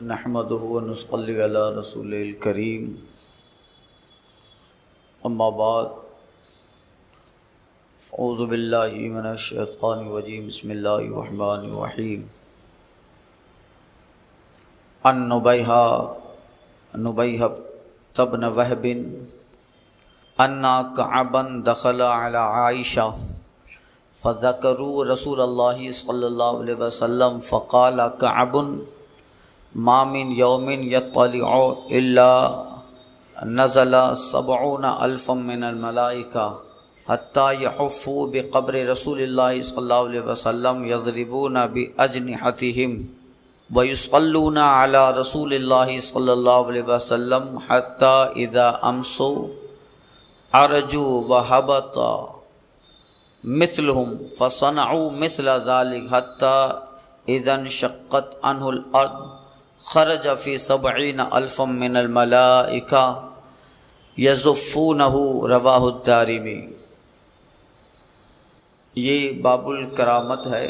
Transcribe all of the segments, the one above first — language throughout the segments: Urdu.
نحمده ونصلي على رسوله الكريم اما بعد اعوذ باللہ من الشیطان الرجیم بسم اللہ الرحمن الرحیم عن نبیہ بن وہب ان کعبا دخل على عائشہ فذکروا رسول اللہ صلی اللہ علیہ وسلم فقال کعب ما من یوم یطلع الا نزل 70,000 من الملائکہ حتی یحفوا بقبر رسول اللہ صلی اللہ علیہ وسلم یضربون باجنحتہم ویصلون علی رسول اللہ صلی اللہ علیہ وسلم حتی اذا امسوا عرجوا وهبط مثلهم فصنعوا مثل ذلك حتى اذا انشقت عنه الارض خرج فی 70,000 من الملائکہ یزفونہ رواہ الدارمی۔ یہ باب الکرامت ہے،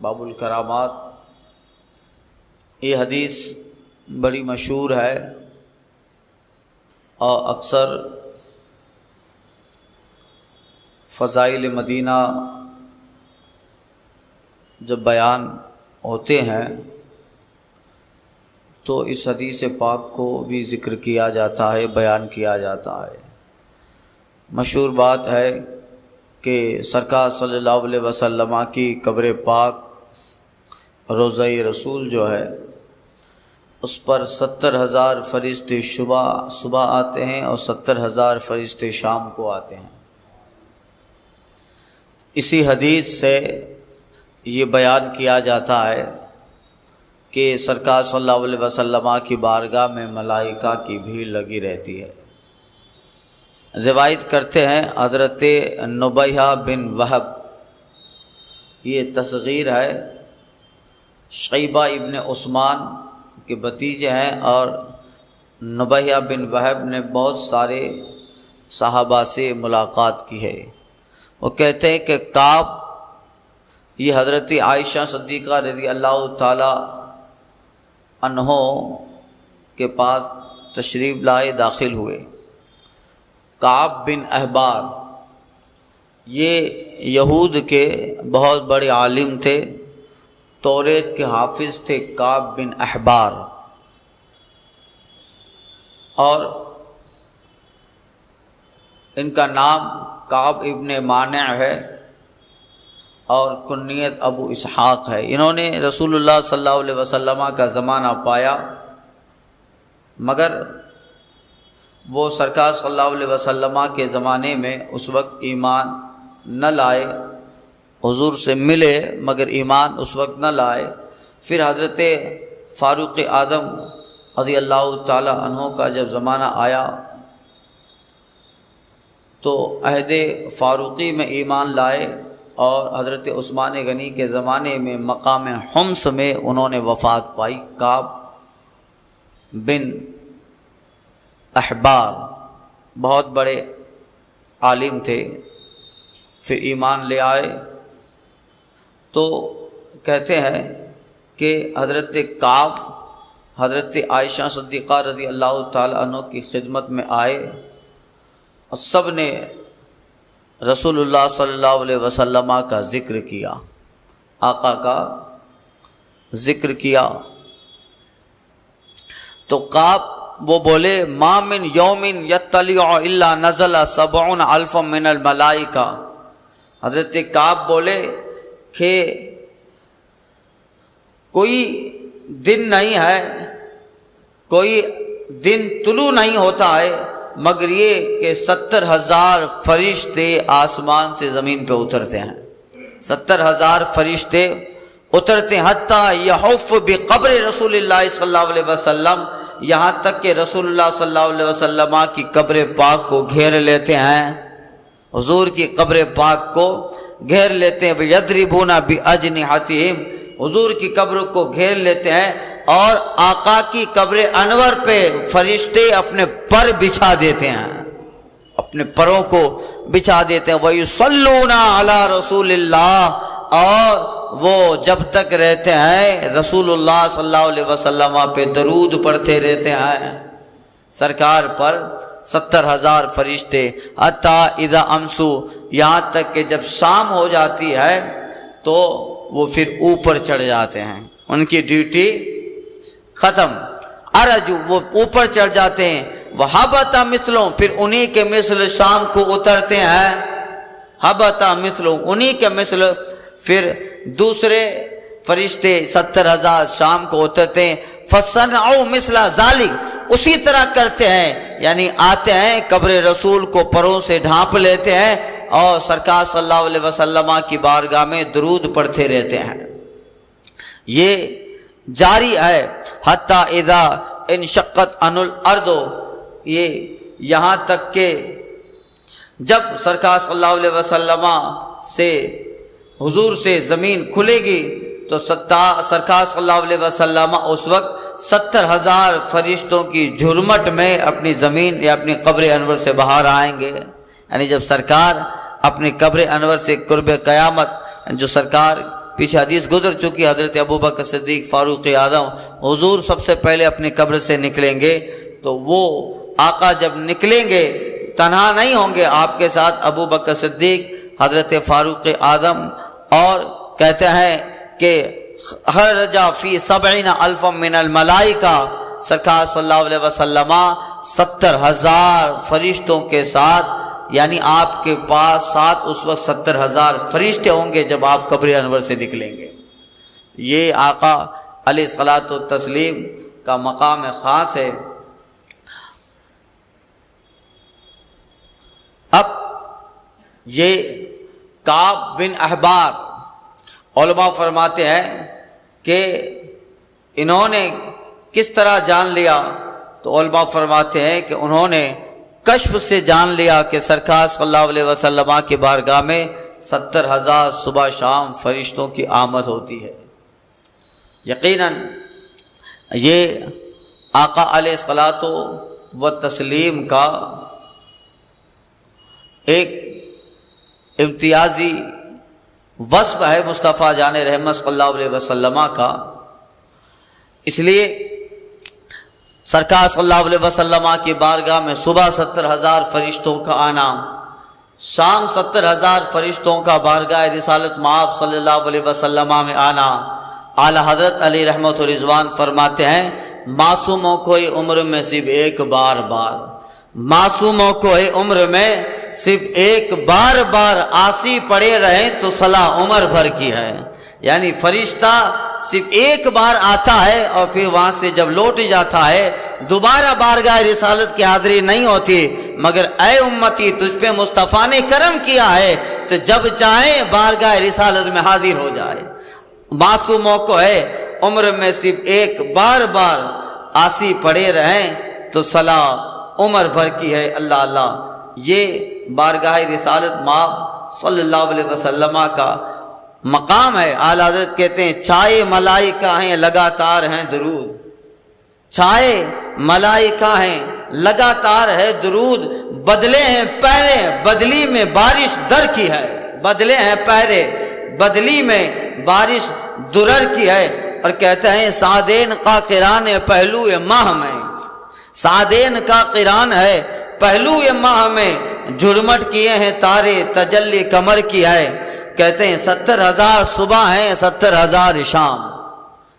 باب الکرامات۔ یہ حدیث بڑی مشہور ہے اور اکثر فضائل مدینہ جب بیان ہوتے ہیں تو اس حدیث پاک کو بھی ذکر کیا جاتا ہے، بیان کیا جاتا ہے۔ مشہور بات ہے کہ سرکار صلی اللہ علیہ وسلم کی قبر پاک روضہ رسول جو ہے اس پر 70,000 فرشتے صبح آتے ہیں اور 70,000 فرشتے شام کو آتے ہیں۔ اسی حدیث سے یہ بیان کیا جاتا ہے کہ سرکار صلی اللہ علیہ وسلم کی بارگاہ میں ملائکہ کی بھیڑ لگی رہتی ہے۔ روایت کرتے ہیں حضرت نبیہ بن وہب، یہ تصغیر ہے، شیبہ ابن عثمان کے بھتیجے ہیں، اور نبیہ بن وہب نے بہت سارے صحابہ سے ملاقات کی ہے۔ وہ کہتے ہیں کہ کعب یہ حضرت عائشہ صدیقہ رضی اللہ تعالی انہوں کے پاس تشریف لائے، داخل ہوئے۔ کعب بن احبار یہ یہود کے بہت بڑے عالم تھے، توریت کے حافظ تھے کعب بن احبار، اور ان کا نام کعب ابن مانع ہے اور کنیت ابو اسحاق ہے۔ انہوں نے رسول اللہ صلی اللہ علیہ وسلم کا زمانہ پایا، مگر وہ سرکار صلی اللہ علیہ وسلم کے زمانے میں اس وقت ایمان نہ لائے، حضور سے ملے مگر ایمان اس وقت نہ لائے۔ پھر حضرت فاروق اعظم رضی اللہ تعالی عنہ کا جب زمانہ آیا تو عہد فاروقی میں ایمان لائے، اور حضرت عثمان غنی کے زمانے میں مقام حمص میں انہوں نے وفات پائی۔ کعب بن احبار بہت بڑے عالم تھے، پھر ایمان لے آئے۔ تو کہتے ہیں کہ حضرت کعب حضرت عائشہ صدیقہ رضی اللہ تعالی عنہ کی خدمت میں آئے، اور سب نے رسول اللہ صلی اللہ علیہ وسلم کا ذکر کیا، آقا کا ذکر کیا۔ تو کعب وہ بولے ما من یوم یطلع الا نزل 70,000 من الملائکہ۔ حضرت کعب بولے کہ کوئی دن نہیں ہے، کوئی دن طلوع نہیں ہوتا ہے مگر یہ کہ 70,000 فرشتے آسمان سے زمین پہ اترتے ہیں، 70,000 فرشتے اترتے ہیں، حتیٰ یحف بقبر رسول اللہ صلی اللہ علیہ وسلم، یہاں تک کہ رسول اللہ صلی اللہ علیہ وسلم کی قبر پاک کو گھیر لیتے ہیں، حضور کی قبر پاک کو گھیر لیتے ہیں۔ یضربون باجنحتہم، حضور کی قبر کو گھیر لیتے ہیں، اور آقا کی قبر انور پہ فرشتے اپنے پر بچھا دیتے ہیں، اپنے پروں کو بچھا دیتے ہیں۔ وَيُصَلُّونَ عَلَى رسول اللہ، اور وہ جب تک رہتے ہیں رسول اللہ صلی اللہ علیہ وسلم پہ درود پڑھتے رہتے ہیں، سرکار پر 70,000 فرشتے، حتیٰ اذا امسو، یہاں تک کہ جب شام ہو جاتی ہے تو وہ پھر اوپر چڑھ جاتے ہیں، ان کی ڈیوٹی ختم، ارجو وہ اوپر چڑھ جاتے ہیں، وَحَبَتَ مِثْلُهُ، پھر انہی کے مثل شام کو اترتے ہیں، حَبَتَ مِثْلُهُ، انہی کے مثل پھر دوسرے فرشتے 70,000 شام کو اترتے ہیں، فَصَنْعُوا مِثْلَ ذَلِكَ، اسی طرح کرتے ہیں، یعنی آتے ہیں قبر رسول کو پروں سے ڈھانپ لیتے ہیں اور سرکار صلی اللہ علیہ وسلم کی بارگاہ میں درود پڑھتے رہتے ہیں، یہ جاری ہے، حتیٰ اذا انشقت عن الارض، یہ یہاں تک کہ جب سرکار صلی اللہ علیہ وسلم سے حضور سے زمین کھلے گی تو سرکار صلی اللہ علیہ وسلم اس وقت 70,000 فرشتوں کی جھرمٹ میں اپنی زمین یا اپنی قبر انور سے باہر آئیں گے، یعنی جب سرکار اپنی قبر انور سے قرب قیامت، جو سرکار پیچھے حدیث گزر چکی، حضرت ابوبکر صدیق فاروق اعظم حضور سب سے پہلے اپنی قبر سے نکلیں گے، تو وہ آقا جب نکلیں گے تنہا نہیں ہوں گے، آپ کے ساتھ ابوبکر صدیق، حضرت فاروق اعظم، اور کہتے ہیں کہ خرج فی 70,000 من الملائکہ، سرکار صلی اللہ علیہ وسلم 70,000 فرشتوں کے ساتھ، یعنی آپ کے پاس ساتھ اس وقت 70,000 فرشتے ہوں گے جب آپ قبر انور سے نکلیں گے۔ یہ آقا علیہ الصلاۃ والتسلیم کا مقام خاص ہے۔ اب یہ کعب بن احبار، علماء فرماتے ہیں کہ انہوں نے کس طرح جان لیا، تو علماء فرماتے ہیں کہ انہوں نے کشف سے جان لیا کہ سرکار صلی اللہ علیہ وسلم کی بارگاہ میں 70,000 صبح شام فرشتوں کی آمد ہوتی ہے۔ یقیناً یہ آقا علیہ الصلاۃ والتسلیم کا ایک امتیازی وصف ہے مصطفیٰ جان رحمت صلی اللہ علیہ وسلم کا، اس لیے سرکار صلی اللہ علیہ وسلم کی بارگاہ میں صبح 70,000 فرشتوں کا آنا، شام 70,000 فرشتوں کا بارگاہ رسالت مآب صلی اللہ علیہ وسلم میں آنا۔ اعلی حضرت علی رحمت و رضوان فرماتے ہیں معصوموں کو عمر میں صرف ایک بار معصوموں کو عمر میں صرف ایک بار آسی پڑے رہیں تو صلاح عمر بھر کی ہے، یعنی فرشتہ صرف ایک بار آتا ہے اور پھر وہاں سے جب لوٹ جاتا ہے دوبارہ بارگاہ رسالت کی حاضری نہیں ہوتی، مگر اے امتی تجھ پہ مصطفیٰ نے کرم کیا ہے تو جب چاہیں بارگاہ رسالت میں حاضر ہو جائے۔ معصوموں کو عمر میں صرف ایک بار آسی پڑے رہیں تو صلاح عمر بھر کی ہے۔ اللہ اللہ، یہ بارگاہ رسالت مآب صلی اللہ علیہ وسلم کا مقام ہے۔ اعلیٰ حضرت کہتے ہیں چھائے ملائکہ ہیں لگاتار ہیں درود، چھائے ملائکہ ہیں لگاتار ہے درود، بدلے ہیں پہرے بدلی میں بارش در کی ہے، بدلے ہیں پہرے بدلی میں بارش درر کی ہے۔ اور کہتے ہیں سعدین کا قران پہلو ماہ میں، سعدین کا قران ہے پہلو ماہ میں، جھرمٹ کیے ہیں تارے تجلی کمر کی ہے۔ کہتے ہیں 70,000 صبح ہیں 70,000 شام،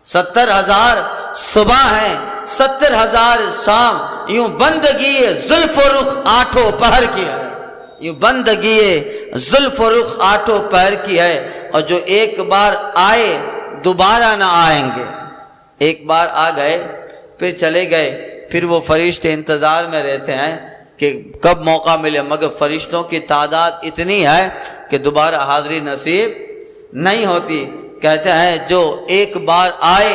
70,000 صبح ہیں 70,000 شام، یوں بندگی زلف و رخ آٹھوں پہر کی ہے، یوں بندگی زلف و رخ آٹھوں پہر کی ہے۔ اور جو ایک بار آئے دوبارہ نہ آئیں گے، ایک بار آ گئے پھر چلے گئے، پھر وہ فرشتے انتظار میں رہتے ہیں کہ کب موقع ملے، مگر فرشتوں کی تعداد اتنی ہے کہ دوبارہ حاضری نصیب نہیں ہوتی۔ کہتے ہیں جو ایک بار آئے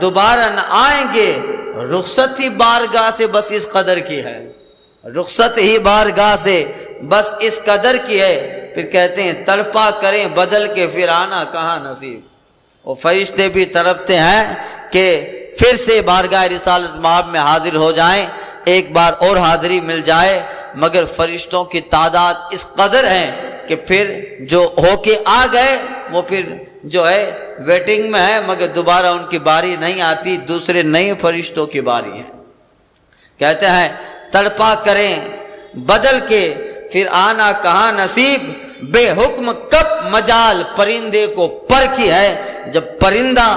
دوبارہ نہ آئیں گے، رخصت ہی بارگاہ سے بس اس قدر کی ہے، رخصت ہی بارگاہ سے بس اس قدر کی ہے۔ پھر کہتے ہیں تڑپا کریں بدل کے پھر آنا کہاں نصیب، وہ فرشتے بھی تڑپتے ہیں کہ پھر سے بارگاہ رسالت مآب میں حاضر ہو جائیں، ایک بار اور حاضری مل جائے، مگر فرشتوں کی تعداد اس قدر ہے کہ پھر جو ہو کے آ گئے وہ پھر جو ہے ویٹنگ میں ہے، مگر دوبارہ ان کی باری نہیں آتی، دوسرے نئے فرشتوں کی باری ہے۔ کہتے ہیں تڑپا کریں بدل کے پھر آنا کہاں نصیب، بے حکم کب مجال پرندے کو پر کی ہے۔ جب پرندہ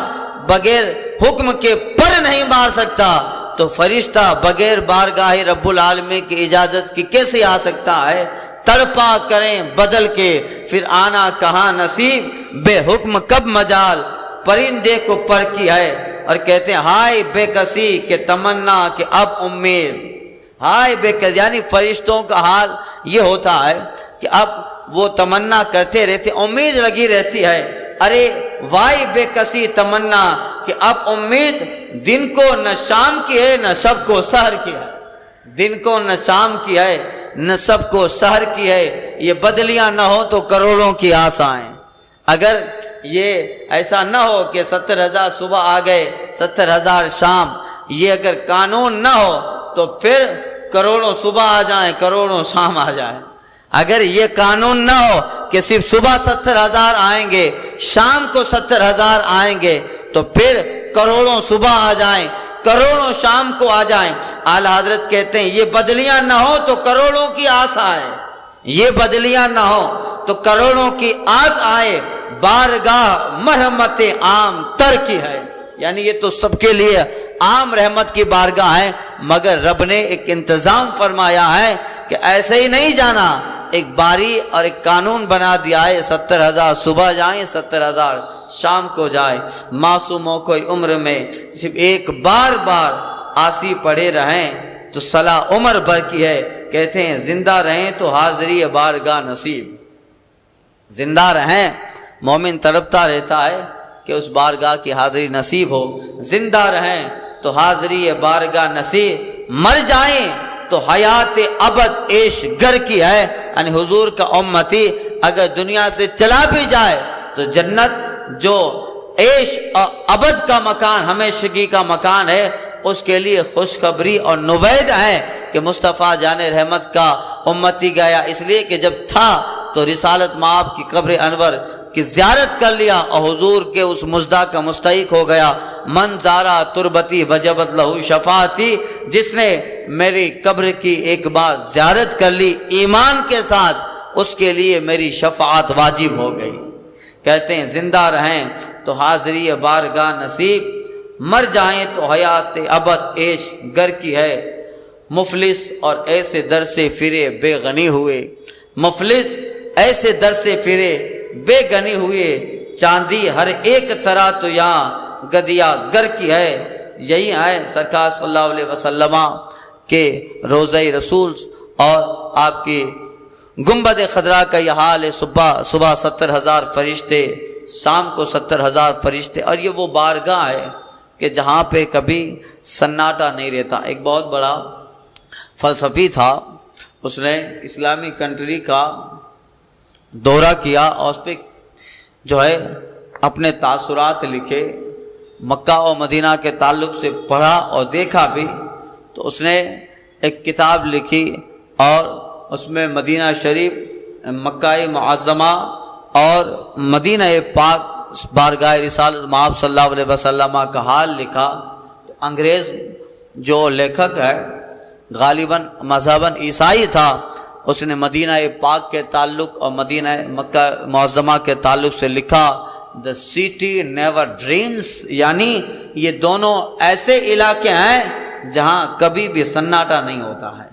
بغیر حکم کے پر نہیں مار سکتا تو فرشتہ بغیر بارگاہ رب العالمین کی اجازت کی کیسے آ سکتا ہے؟ تڑپا کریں بدل کے پھر آنا کہاں نصیب، بے حکم کب مجال پرندے کو پر کی ہے۔ اور کہتے ہیں ہائے بے کسی کہ تمنا کہ اب امید، ہائے بے کسی، یعنی فرشتوں کا حال یہ ہوتا ہے کہ اب وہ تمنا کرتے رہتے، امید لگی رہتی ہے۔ ارے وائے بے کسی تمنا کہ اب امید دن کو نہ شام کی ہے نہ شب کو سحر کی ہے، دن کو نہ شام کی ہے نہ سب کو سحر کی ہے۔ یہ بدلیاں نہ ہو تو کروڑوں کی آسائیں۔ اگر یہ ایسا نہ ہو کہ 70,000 صبح آ گئے 70,000 شام، یہ اگر قانون نہ ہو تو پھر کروڑوں صبح آ جائیں کروڑوں شام آ جائیں۔ اگر یہ قانون نہ ہو کہ صرف صبح 70,000 آئیں گے شام کو 70,000 آئیں گے تو پھر کروڑوں صبح آ جائیں کروڑوں شام کو آ جائیں۔ اعلیٰ حضرت کہتے ہیں یہ بدلیاں نہ ہو تو کروڑوں کی آس آئے، یہ بدلیاں نہ ہو تو کروڑوں کی آس آئے، بارگاہ مرحمت عام تر کی ہے۔ یعنی یہ تو سب کے لیے عام رحمت کی بارگاہ ہے، مگر رب نے ایک انتظام فرمایا ہے کہ ایسے ہی نہیں جانا، ایک باری اور ایک قانون بنا دیا ہے، 70,000 صبح جائیں 70,000 شام کو جائے۔ معصوموں کو عمر میں صرف ایک بار آسی پڑے رہیں تو صلاح عمر بھر کی ہے۔ کہتے ہیں زندہ رہیں تو حاضری بارگاہ نصیب، زندہ رہیں مومن تڑپتا رہتا ہے کہ اس بارگاہ کی حاضری نصیب ہو، زندہ رہیں تو حاضری بارگاہ نصیب، مر جائیں تو حیات ابد عیش گر کی ہے۔ یعنی حضور کا امتی اگر دنیا سے چلا بھی جائے تو جنت جو عیش اور ابد کا مکان، ہمیشگی کا مکان ہے، اس کے لیے خوشخبری اور نوید ہے کہ مصطفیٰ جان رحمت کا امتی گیا، اس لیے کہ جب تھا تو رسالت مآب کی قبر انور کی زیارت کر لیا اور حضور کے اس مژدہ کا مستحق ہو گیا۔ من زارا تربتی وجبت لہو شفاعتی، جس نے میری قبر کی ایک بار زیارت کر لی ایمان کے ساتھ، اس کے لیے میری شفاعت واجب ہو گئی۔ کہتے ہیں زندہ رہیں تو حاضری بارگاہ نصیب، مر جائیں تو حیات ابد عیش گر کی ہے۔ مفلس اور ایسے در سے پھرے بے غنی ہوئے، مفلس ایسے در سے پھرے بے غنی ہوئے، چاندی ہر ایک طرح تو یہاں گدیا گر کی ہے۔ یہی ہے سرکار صلی اللہ علیہ وسلم کے روضہ رسول اور آپ کی گنبد خضرا کا یہ حال ہے، صبح 70,000 فرشتے، شام کو 70,000 فرشتے، اور یہ وہ بارگاہ ہے کہ جہاں پہ کبھی سناٹا نہیں رہتا۔ ایک بہت بڑا فلسفی تھا، اس نے اسلامی کنٹری کا دورہ کیا اور اس پہ جو ہے اپنے تاثرات لکھے، مکہ و مدینہ کے تعلق سے پڑھا اور دیکھا بھی، تو اس نے ایک کتاب لکھی اور اس میں مدینہ شریف، مکہ معظمہ اور مدینہ پاک بارگاہ رسالت مآب صلی اللہ علیہ وسلم کا حال لکھا۔ انگریز جو لیکھک ہے غالباً مذہباً عیسائی تھا، اس نے مدینہ پاک کے تعلق اور مدینہ مکہ معظمہ کے تعلق سے لکھا the city never dreams، یعنی یہ دونوں ایسے علاقے ہیں جہاں کبھی بھی سناٹا نہیں ہوتا ہے۔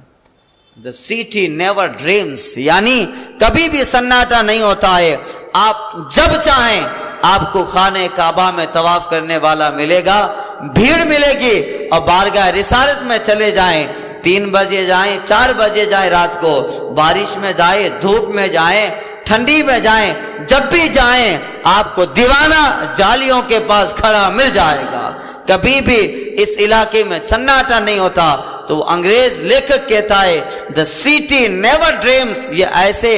the city never dreams یعنی کبھی بھی سناٹا نہیں ہوتا ہے۔ آپ جب چاہیں آپ کو خانہ کعبہ میں طواف کرنے والا ملے گا، بھیڑ ملے گی، اور بارگاہ رسالت میں چلے جائیں، 3 بجے جائیں 4 بجے جائیں، رات کو بارش میں جائیں دھوپ میں جائیں ٹھنڈی میں جائیں، جب بھی جائیں آپ کو دیوانہ جالیوں کے پاس کھڑا مل جائے گا۔ کبھی بھی اس علاقے میں سناٹا نہیں ہوتا۔ تو انگریز لیکھک کہتا ہے the city never dreams، یہ ایسے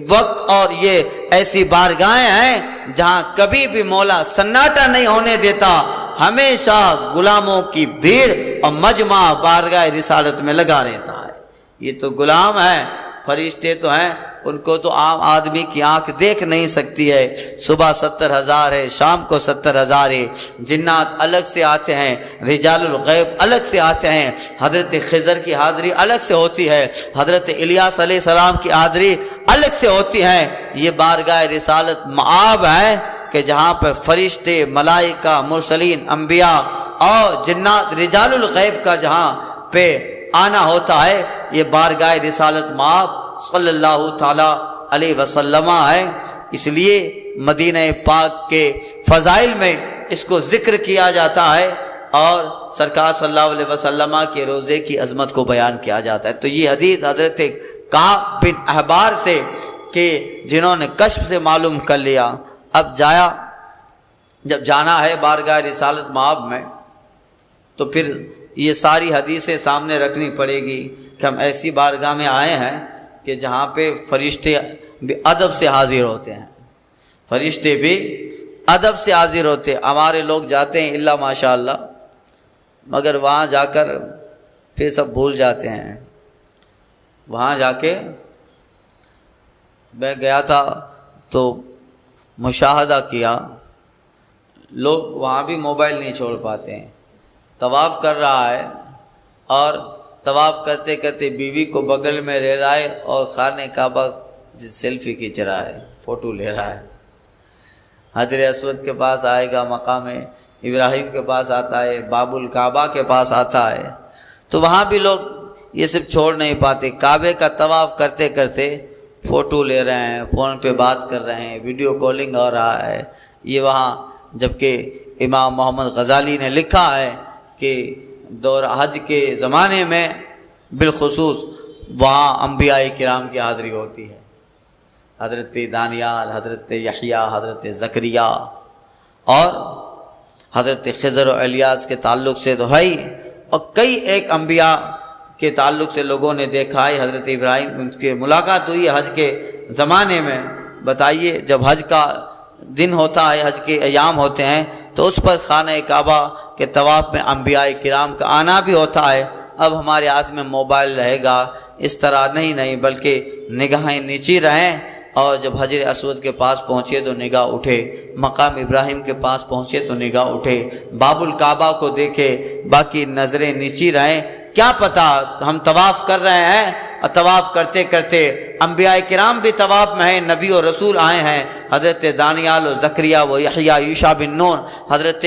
وقت اور یہ ایسی بارگاہیں ہیں جہاں کبھی بھی مولا سناٹا نہیں ہونے دیتا، ہمیشہ غلاموں کی بھیڑ اور مجمع بارگاہ رسالت میں لگا رہتا ہے۔ یہ تو غلام ہے، فرشتے تو ہیں ان کو تو عام آدمی کی آنکھ دیکھ نہیں سکتی ہے۔ صبح 70,000 ہے، شام کو 70,000 ہے، جنات الگ سے آتے ہیں، رجال الغیب الگ سے آتے ہیں، حضرت خضر کی حاضری الگ سے ہوتی ہے، حضرت الیاس علیہ السلام کی حاضری الگ سے ہوتی ہے۔ یہ بارگاہ رسالت مآب ہے کہ جہاں پہ فرشتے، ملائکہ، مرسلین، انبیاء اور جنات رجال الغیب کا جہاں پہ آنا ہوتا ہے، یہ بارگاہ رسالت مآب صلی اللہ تعالی علیہ وسلم ہے۔ اس لیے مدینہ پاک کے فضائل میں اس کو ذکر کیا جاتا ہے اور سرکار صلی اللہ علیہ وسلم کے روزے کی عظمت کو بیان کیا جاتا ہے۔ تو یہ حدیث حضرت کعب بن احبار سے کہ جنہوں نے کشف سے معلوم کر لیا، اب جب جانا ہے بارگاہ رسالت مآب میں تو پھر یہ ساری حدیثیں سامنے رکھنی پڑے گی کہ ہم ایسی بارگاہ میں آئے ہیں کہ جہاں پہ فرشتے بھی ادب سے حاضر ہوتے ہیں، فرشتے بھی ادب سے حاضر ہوتے ہیں۔ ہمارے لوگ جاتے ہیں اللہ ماشاء اللہ، مگر وہاں جا کر پھر سب بھول جاتے ہیں۔ وہاں جا کے میں گیا تھا تو مشاہدہ کیا، لوگ وہاں بھی موبائل نہیں چھوڑ پاتے ہیں، طواف کر رہا ہے اور طواف کرتے کرتے بیوی کو بغل میں لے رہا ہے اور خانہ کعبہ سیلفی کھینچ رہا ہے، فوٹو لے رہا ہے۔ حجر اسود کے پاس آئے گا، مقام ابراہیم کے پاس آتا ہے، باب الکعبہ کے پاس آتا ہے، تو وہاں بھی لوگ یہ سب چھوڑ نہیں پاتے۔ کعبے کا طواف کرتے کرتے فوٹو لے رہے ہیں، فون پہ بات کر رہے ہیں، ویڈیو کالنگ ہو رہا ہے۔ یہ وہاں جبکہ امام محمد غزالی نے لکھا ہے کہ دور حج کے زمانے میں بالخصوص وہاں انبیاء کرام کی حاضری ہوتی ہے، حضرت دانیال، حضرت یحییٰ، حضرت زکریا اور حضرت خضر و الیاس کے تعلق سے تو ہے ہی، اور کئی ایک انبیاء کے تعلق سے لوگوں نے دیکھا ہے۔ حضرت ابراہیم ان کی ملاقات ہوئی حج کے زمانے میں۔ بتائیے جب حج کا دن ہوتا ہے، حج کے ایام ہوتے ہیں، تو اس پر خانہ کعبہ کے طواف میں انبیاء کرام کا آنا بھی ہوتا ہے۔ اب ہمارے ہاتھ میں موبائل رہے گا اس طرح نہیں بلکہ نگاہیں نیچی رہیں، اور جب حجر اسود کے پاس پہنچے تو نگاہ اٹھے، مقام ابراہیم کے پاس پہنچے تو نگاہ اٹھے، باب الکعبہ کو دیکھے، باقی نظریں نیچی رہیں۔ کیا پتہ ہم طواف کر رہے ہیں اور طواف کرتے کرتے انبیاء کرام بھی طواف میں ہیں، نبی و رسول آئے ہیں، حضرت دانیال و زکریا و یحییٰ، یوشع بن نون، حضرت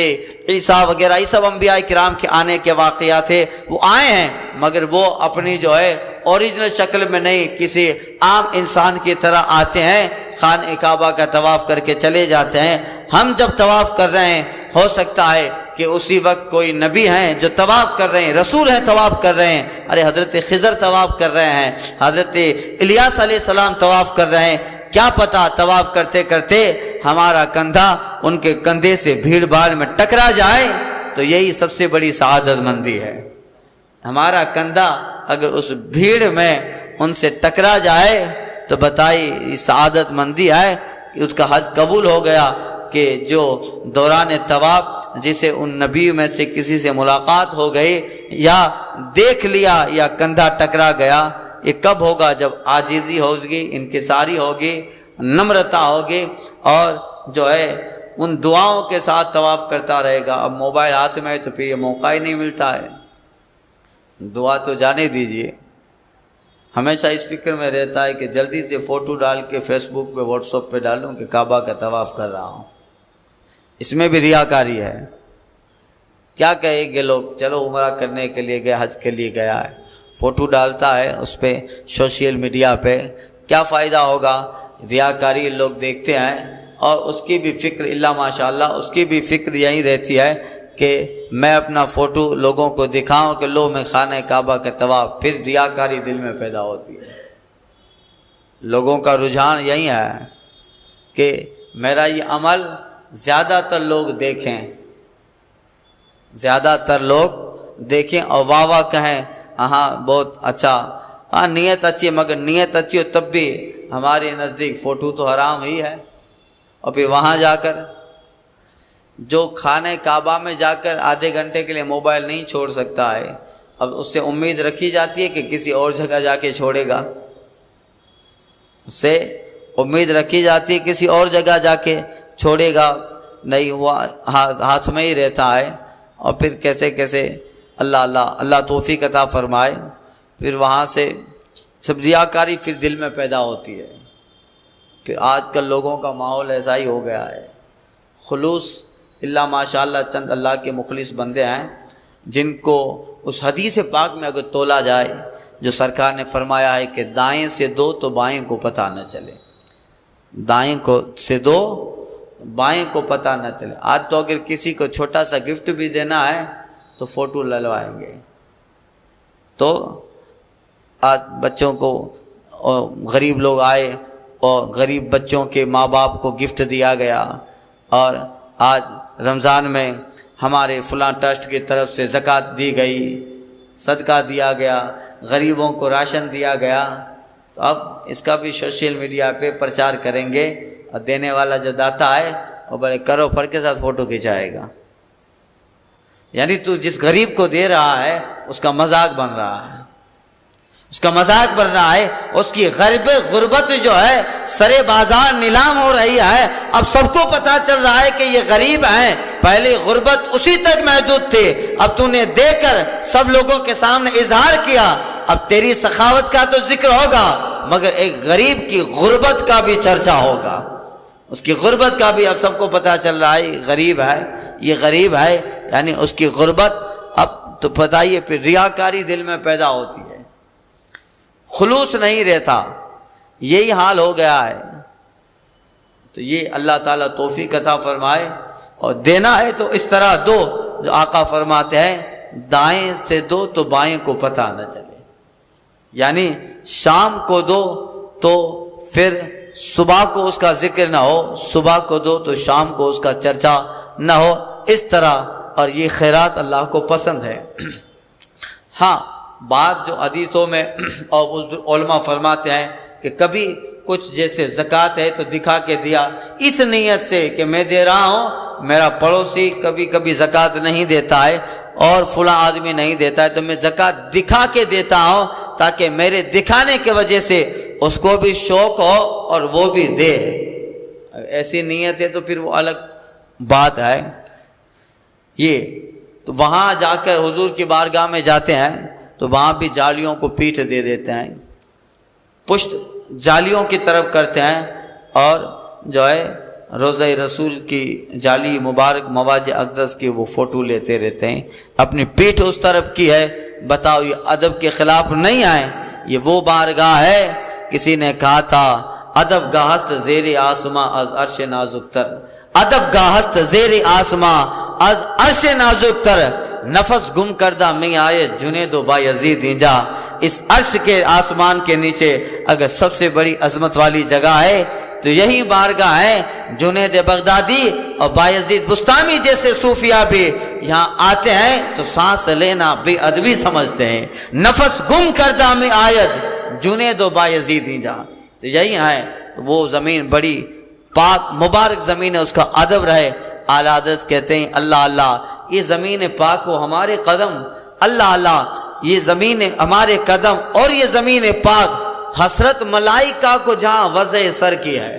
عیسیٰ وغیرہ، یہ سب انبیاء کرام کے آنے کے واقعات تھے، وہ آئے ہیں، مگر وہ اپنی جو ہے اوریجنل شکل میں نہیں، کسی عام انسان کی طرح آتے ہیں، خانہ کعبہ کا طواف کر کے چلے جاتے ہیں۔ ہم جب طواف کر رہے ہیں ہو سکتا ہے کہ اسی وقت کوئی نبی ہیں جو طواف کر رہے ہیں، رسول ہیں طواف کر رہے ہیں، ارے حضرت خضر طواف کر رہے ہیں، حضرت الیاس علیہ السلام طواف کر رہے ہیں، کیا پتہ طواف کرتے کرتے ہمارا کندھا ان کے کندھے سے بھیڑ بھاڑ میں ٹکرا جائے تو یہی سب سے بڑی سعادت مندی ہے۔ ہمارا کندھا اگر اس بھیڑ میں ان سے ٹکرا جائے تو بتائیے سعادت مندی ہے کہ اس کا حج قبول ہو گیا۔ کہ جو دوران طواف جسے ان نبیوں میں سے کسی سے ملاقات ہو گئی یا دیکھ لیا یا کندھا ٹکرا گیا، یہ کب ہوگا؟ جب عاجزی ہوگی، انکساری ہوگی، نمرتا ہوگی، اور جو ہے ان دعاؤں کے ساتھ طواف کرتا رہے گا۔ اب موبائل ہاتھ میں ہے تو پھر یہ موقع ہی نہیں ملتا ہے، دعا تو جانے دیجیے۔ ہمیشہ اس فکر میں رہتا ہے کہ جلدی سے فوٹو ڈال کے فیس بک پہ، واٹس ایپ پہ ڈالوں کہ کعبہ کا طواف کر رہا ہوں، اس میں بھی ریاکاری ہے۔ کیا کہیں گے لوگ؟ چلو عمرہ کرنے کے لیے گیا، حج کے لیے گیا ہے، فوٹو ڈالتا ہے اس پہ سوشل میڈیا پہ، کیا فائدہ ہوگا؟ ریاکاری لوگ دیکھتے ہیں، اور اس کی بھی فکر اللہ ماشاء اللہ، اس کی بھی فکر یہی رہتی ہے کہ میں اپنا فوٹو لوگوں کو دکھاؤں کہ لو میں خانہ کعبہ کا طواف، پھر ریاکاری دل میں پیدا ہوتی ہے۔ لوگوں کا رجحان یہی ہے کہ میرا یہ عمل زیادہ تر لوگ دیکھیں، زیادہ تر لوگ دیکھیں اور واہ واہ کہیں، ہاں بہت اچھا، ہاں نیت اچھی، مگر نیت اچھی ہو تب بھی ہمارے نزدیک فوٹو تو حرام ہی ہے۔ اور پھر وہاں جا کر جو خانہ کعبہ میں جا کر آدھے گھنٹے کے لیے موبائل نہیں چھوڑ سکتا ہے، اب اس سے امید رکھی جاتی ہے کہ کسی اور جگہ جا کے چھوڑے گا۔ اس سے امید رکھی جاتی ہے کسی اور جگہ جا کے چھوڑے گا نہیں، وہ ہاتھ میں ہی رہتا ہے، اور پھر کیسے کیسے اللہ توفیق عطا فرمائے، پھر وہاں سے سب ریاکاری پھر دل میں پیدا ہوتی ہے۔ پھر آج کل لوگوں کا ماحول ایسا ہی ہو گیا ہے، خلوص اللہ ماشاءاللہ چند اللہ کے مخلص بندے ہیں جن کو اس حدیث پاک میں اگر تولا جائے جو سرکار نے فرمایا ہے کہ دائیں سے دو تو بائیں کو پتہ نہ چلے، دائیں کو سے دو بائیں کو پتہ نہ چلے۔ آج تو اگر کسی کو چھوٹا سا گفٹ بھی دینا ہے تو فوٹو للوائیں گے، تو آج بچوں کو غریب لوگ آئے اور غریب بچوں کے ماں باپ کو گفٹ دیا گیا، اور آج رمضان میں ہمارے فلاں ٹرسٹ کی طرف سے زکوٰۃ دی گئی، صدقہ دیا گیا، غریبوں کو راشن دیا گیا، تو اب اس کا بھی سوشل میڈیا پہ پرچار کریں گے، اور دینے والا جو داتا ہے وہ بڑے کرو فر کے ساتھ فوٹو کھنچائے گا۔ یعنی تو جس غریب کو دے رہا ہے اس کا مذاق بن رہا ہے، اس کا مذاق بن رہا ہے، اس کی غربت جو ہے سرے بازار نیلام ہو رہی ہے۔ اب سب کو پتہ چل رہا ہے کہ یہ غریب ہیں، پہلے غربت اسی تک محدود تھے، اب تو نے دے کر سب لوگوں کے سامنے اظہار کیا، اب تیری سخاوت کا تو ذکر ہوگا، مگر ایک غریب کی غربت کا بھی چرچا ہوگا، اس کی غربت کا بھی اب سب کو پتہ چل رہا ہے، یہ غریب ہے، یہ غریب ہے، یعنی اس کی غربت اب تو بتائیے پھر ریاکاری دل میں پیدا ہوتی ہے، خلوص نہیں رہتا، یہی حال ہو گیا ہے۔ تو یہ اللہ تعالیٰ توفیق عطا فرمائے، اور دینا ہے تو اس طرح دو جو آقا فرماتے ہیں دائیں سے دو تو بائیں کو پتہ نہ چلے، یعنی شام کو دو تو پھر صبح کو اس کا ذکر نہ ہو، صبح کو دو تو شام کو اس کا چرچا نہ ہو، اس طرح، اور یہ خیرات اللہ کو پسند ہے۔ ہاں بات جو حدیثوں میں اور علماء فرماتے ہیں کہ کبھی کچھ جیسے زکوٰۃ ہے تو دکھا کے دیا، اس نیت سے کہ میں دے رہا ہوں، میرا پڑوسی کبھی کبھی زکوٰۃ نہیں دیتا ہے اور فلاں آدمی نہیں دیتا ہے، تو میں زکوٰۃ دکھا کے دیتا ہوں تاکہ میرے دکھانے کی وجہ سے اس کو بھی شوق ہو اور وہ بھی دے۔ ایسی نیت ہے تو پھر وہ الگ بات ہے۔ یہ تو وہاں جا کر حضور کی بارگاہ میں جاتے ہیں تو وہاں بھی جالیوں کو پیٹھ دے دیتے ہیں، پشت جالیوں کی طرف کرتے ہیں، اور جو ہے روضہ رسول کی جالی مبارک مواج اقدس کی وہ فوٹو لیتے رہتے ہیں، اپنی پیٹھ اس طرف کی ہے۔ بتاؤ یہ ادب کے خلاف نہیں آئے؟ یہ وہ بارگاہ ہے، کسی نے کہا تھا ادب گاہست زیر آسماں از عرش نازک تر، ادب گاہست زیر آسماں از عرش نازک تر، نفس گم کردہ میں آئے جنید و بایزید اینجا۔ اس عرش کے آسمان کے نیچے اگر سب سے بڑی عظمت والی جگہ ہے تو یہی بارگاہ ہے۔ جنید بغدادی اور بایزید بستامی جیسے صوفیاء بھی یہاں آتے ہیں تو سانس لینا بے ادبی سمجھتے ہیں۔ نفس گم کردہ میں آید جنید و بایزید اینجا، تو یہی ہے وہ زمین بڑی پاک مبارک زمین ہے، اس کا ادب رہے۔ اعلیٰ حضرت کہتے ہیں اللہ اللہ یہ زمین پاک و ہمارے قدم، اللہ اللہ یہ زمین ہمارے قدم، اور یہ زمین پاک حسرت ملائکہ کو جہاں وضع سر کی ہے،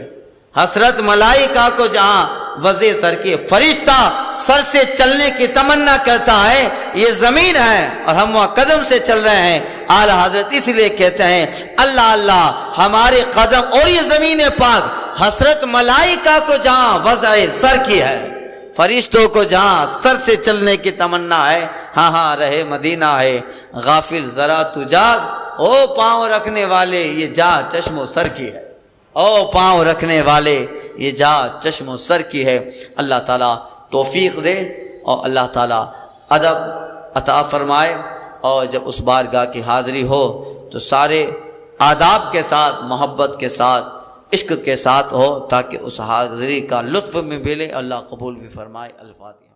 حسرت ملائکہ کو جہاں وضع سر کی، فرشتہ سر سے چلنے کی تمنا کرتا ہے، یہ زمین ہے اور ہم وہاں قدم سے چل رہے ہیں۔ اعلیٰ حضرت اس لیے کہتے ہیں اللہ اللہ ہمارے قدم اور یہ زمین پاک حسرت ملائکہ کو جہاں وضع سر کی ہے، فرشتوں کو جہاں سر سے چلنے کی تمنا ہے، ہاں ہاں رہے مدینہ ہے، غافل ذرا تو جاگ، او پاؤں رکھنے والے یہ جا چشم و سر کی ہے، او پاؤں رکھنے والے یہ جا چشم و سر کی ہے۔ اللہ تعالیٰ توفیق دے اور اللہ تعالیٰ ادب عطا فرمائے، اور جب اس بارگاہ کی حاضری ہو تو سارے آداب کے ساتھ، محبت کے ساتھ، عشق کے ساتھ ہو، تاکہ اس حاضری کا لطف میں ملے۔ اللہ قبول بھی فرمائے۔ الفاتحہ۔